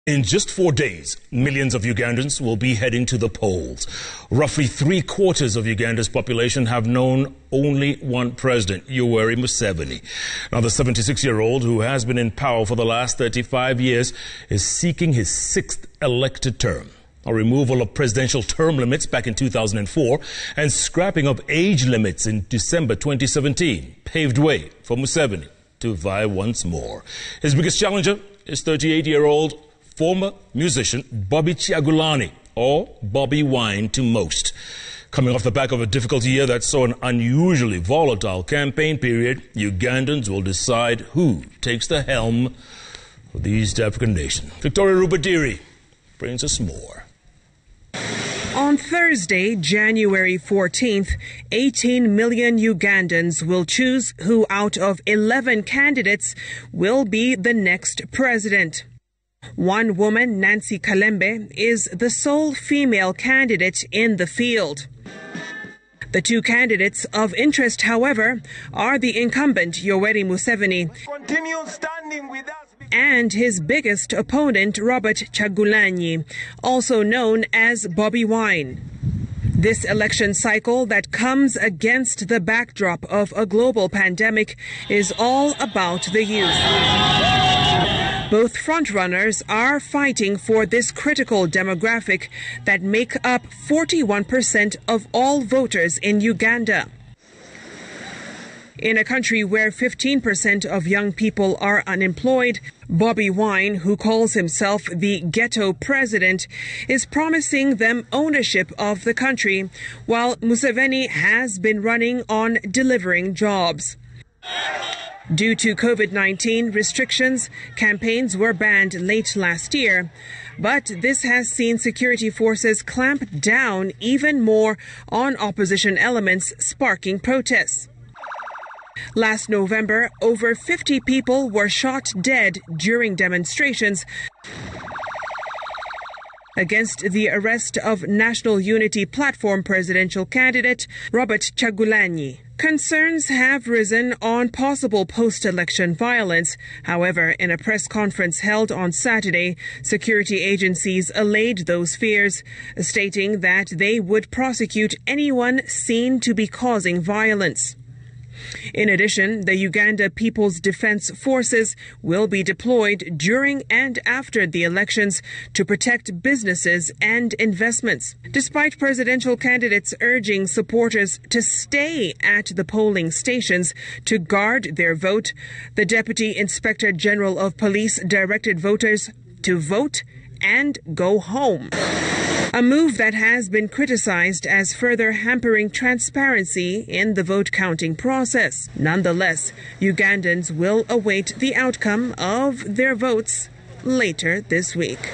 In just 4 days, millions of Ugandans will be heading to the polls. Roughly 3/4 of Uganda's population have known only one president, Yoweri Museveni. Now, the 76-year-old, who has been in power for the last 35 years, is seeking his 6th elected term. A removal of presidential term limits back in 2004 and scrapping of age limits in December 2017 paved way for Museveni to vie once more. His biggest challenger is 38-year-old former musician Bobi Wine, or Bobi Wine to most. Coming off the back of a difficult year that saw an unusually volatile campaign period, Ugandans will decide who takes the helm for the East African nation. Victoria Rubadiri brings us more. On Thursday, January 14th, 18 million Ugandans will choose who out of 11 candidates will be the next president. One woman, Nancy Kalembe, is the sole female candidate in the field. The two candidates of interest, however, are the incumbent Yoweri Museveni and his biggest opponent, Robert Kyagulanyi, also known as Bobi Wine. This election cycle that comes against the backdrop of a global pandemic is all about the youth. Both frontrunners are fighting for this critical demographic that make up 41% of all voters in Uganda. In a country where 15% of young people are unemployed, Bobi Wine, who calls himself the ghetto president, is promising them ownership of the country, while Museveni has been running on delivering jobs. Due to COVID-19 restrictions, campaigns were banned late last year, but this has seen security forces clamp down even more on opposition elements, sparking protests. Last November, over 50 people were shot dead during demonstrations against the arrest of National Unity Platform presidential candidate Robert Kyagulanyi. Concerns have risen on possible post-election violence. However, in a press conference held on Saturday, security agencies allayed those fears, stating that they would prosecute anyone seen to be causing violence. In addition, the Uganda People's Defense Forces will be deployed during and after the elections to protect businesses and investments. Despite presidential candidates urging supporters to stay at the polling stations to guard their vote, the Deputy Inspector General of Police directed voters to vote and go home. A move that has been criticized as further hampering transparency in the vote counting process. Nonetheless, Ugandans will await the outcome of their votes later this week.